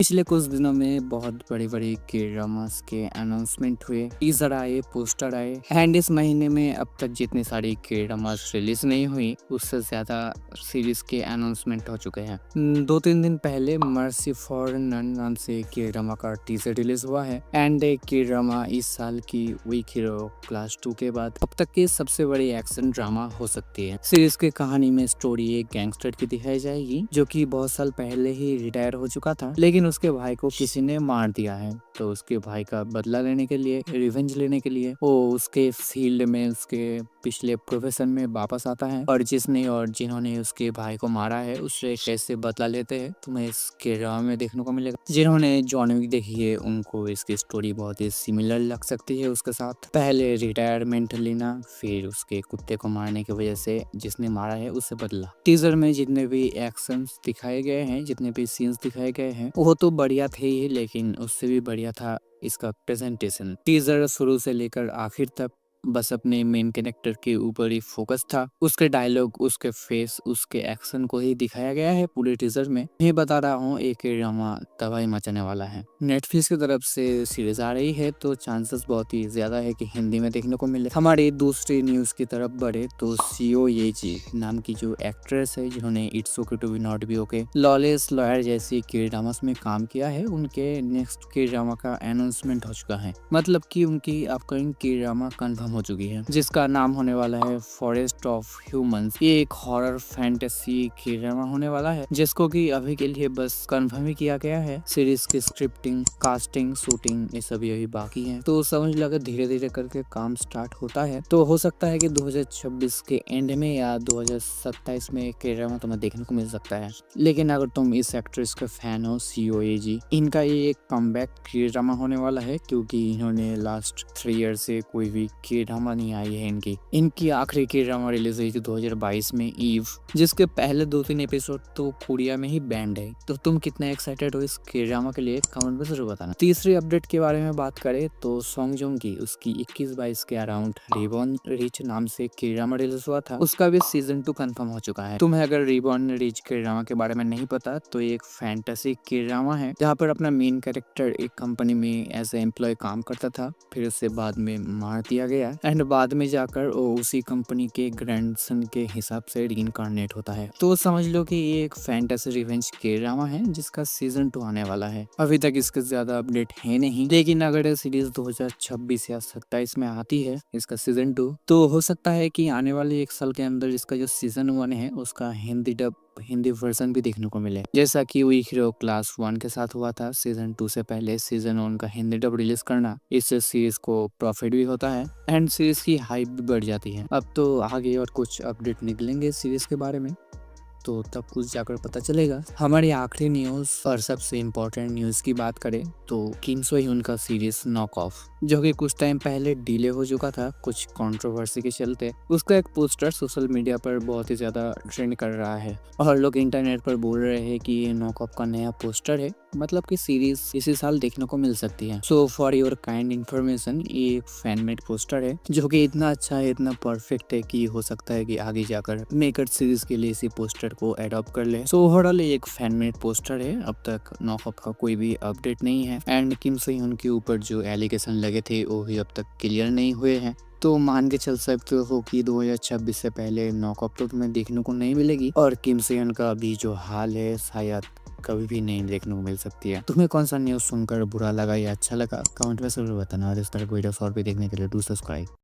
पिछले कुछ दिनों में बहुत बड़े-बड़े के-ड्रामास के अनाउंसमेंट हुए, टीज़र आए, पोस्टर आए एंड इस महीने में अब तक जितनी सारी के-ड्रामास रिलीज़ नहीं हुई, उससे ज़्यादा सीरीज़ के अनाउंसमेंट हो चुके हैं। 2-3 दिन पहले मर्सी फॉर नन नाम से के-ड्रामा का टीज़र रिलीज़ हुआ है एंड के-ड्रामा इस साल की वीक हीरो क्लास 2 के बाद अब तक की सबसे बड़ी एक्शन ड्रामा हो सकती है। सीरीज़ की कहानी में स्टोरी एक गैंगस्टर की दिखाई जाएगी, जो कि बहुत साल पहले ही रिटायर हो चुका था, लेकिन उसके भाई को किसी ने मार दिया है। तो उसके भाई का बदला लेने के लिए, रिवेंज लेने के लिए वो उसके फील्ड में, उसके पिछले प्रोफेशन में वापस आता है और जिन्होंने उसके भाई को मारा है उससे कैसे बदला लेते हैं, तुम्हें इस ड्रामा में देखने को मिलेगा। जिन्होंने जॉन विक देखी है उनको इसकी स्टोरी बहुत ही सिमिलर लग सकती है उसके साथ। पहले रिटायरमेंट लेना, फिर उसके कुत्ते को मारने की वजह से जिसने मारा है उससे बदला। टीजर में जितने भी एक्शंस दिखाए गए हैं, जितने भी सीन्स दिखाए गए हैं, वो तो बढ़िया थे ही, लेकिन उससे भी बढ़िया था इसका प्रेजेंटेशन। टीजर शुरू से लेकर आखिर तक बस अपने मेन कैरेक्टर के ऊपर ही फोकस था। उसके डायलॉग, उसके फेस, उसके एक्शन को ही दिखाया गया है पूरे टीजर में। मैं बता रहा हूँ एक ड्रामा तबाही मचाने वाला है। नेटफ्लिक्स की तरफ से सीरीज आ रही है तो चांसेस बहुत ही ज्यादा है कि हिंदी में देखने को मिले। हमारी दूसरी न्यूज की तरफ बढ़े तो सीओ ये जी नाम की जो एक्ट्रेस है, जिन्होंने it's okay to be not be okay, lawless lawyer जैसी के ड्रामास में काम किया है, उनके नेक्स्ट के ड्रामा का अनाउंसमेंट हो चुका है। मतलब कि उनकी अपकमिंग के ड्रामा कंफर्म हो चुकी है, जिसका नाम होने वाला है फॉरेस्ट ऑफ ह्यूमंस। ये एक हॉरर फैंटेसी के ड्रामा होने वाला है, जिसको कि अभी के लिए बस कंफर्म ही किया गया है। सीरीज की स्क्रिप्टिंग, कास्टिंग, शूटिंग ये सभी अभी बाकी है, तो समझ लो धीरे धीरे करके काम स्टार्ट होता है। तो हो सकता है कि 2026 के एंड में या 2027 में के ड्रामा तुम्हें देखने को मिल सकता है। लेकिन अगर तुम इस एक्ट्रेस के फैन हो COAG, इनका ये एक कमबैक के ड्रामा होने वाला है, क्योंकि इन्होंने लास्ट 3 ईयर से कोई भी के ड्रामा नहीं आई है। इनकी आखिरी के ड्रामा रिलीज हुई थी 2022 में, ईव, जिसके पहले 2-3 एपिसोड तो कोरिया में ही बैंड है। तो तुम कितने एक्साइटेड हो इस के ड्रामा के लिए, कमेंट में जरूर बताना। तीसरी अपडेट के बारे में बात करें तो सॉन्ग जोंग की उसकी 21-22 के अराउंड रिबॉर्न रिच नाम से के ड्रामा रिलीज हुआ था, उसका भी सीजन 2 कंफर्म हो चुका है। तुम्हें अगर रिबॉर्न रिच के ड्रामा के बारे में नहीं पता तो एक फैंटेसी के ड्रामा है, जहाँ पर अपना मेन कैरेक्टर एक कंपनी में एज ए एम्प्लॉय काम करता था, फिर उससे बाद में मार दिया गया एंड बाद में जाकर वो उसी कंपनी के ग्रैंडसन के हिसाब से रीइंकार्नेट होता है। तो समझ लो कि ये एक फैंटेसी रिवेंज के ड्रामा है, जिसका सीजन 2 आने वाला है। अभी तक इसके ज्यादा अपडेट है नहीं, लेकिन अगर ये सीरीज 2026 या 27 में आती है इसका सीजन 2, तो हो सकता है कि आने वाले 1 साल के अंदर इसका जो सीजन 1 है उसका हिंदी वर्जन भी देखने को मिले, जैसा कि वीक हीरो क्लास 1 के साथ हुआ था। सीजन 2 से पहले सीजन 1 का हिंदी डब रिलीज करना, इससे सीरीज को प्रॉफिट भी होता है एंड सीरीज की हाइप भी बढ़ जाती है। अब तो आगे और कुछ अपडेट निकलेंगे सीरीज के बारे में, तो तब कुछ जाकर पता चलेगा। हमारी आखिरी न्यूज़ और सबसे इम्पोर्टेंट न्यूज़ की बात करें तो किम्सो ह्यून का सीरीज नॉक ऑफ, जो कि कुछ टाइम पहले डिले हो चुका था कुछ कंट्रोवर्सी के चलते, उसका एक पोस्टर सोशल मीडिया पर बहुत ही ज़्यादा ट्रेंड कर रहा है और लोग इंटरनेट पर बोल रहे हैं कि ये नॉक ऑफ का नया पोस्टर है, मतलब कि सीरीज इसी साल देखने को मिल सकती है। So for your kind information, ये एक फैन मेड पोस्टर है जो कि इतना अच्छा है, इतना परफेक्ट है कि हो सकता है कि आगे जाकर मेकर सीरीज के लिए इसी पोस्टर को एडॉप्ट कर ले। सो ओवरऑल एक फैन मेड पोस्टर है, अब तक नॉक ऑफ का कोई भी अपडेट नहीं है एंड किम से उनके ऊपर जो एलिगेशन लगे थे वो भी अब तक क्लियर नहीं हुए हैं। तो मान के चल सकते हो कि 2026 से पहले नॉक ऑफ तो तुम्हें देखने को नहीं मिलेगी और किम सेयन का अभी जो हाल है शायद कभी भी नहीं देखने को मिल सकती है। तुम्हें कौन सा न्यूज़ सुनकर बुरा लगा या अच्छा लगा, कमेंट में जरूर बताना और इस तरह वीडियोस और भी देखने के लिए डू सब्सक्राइब।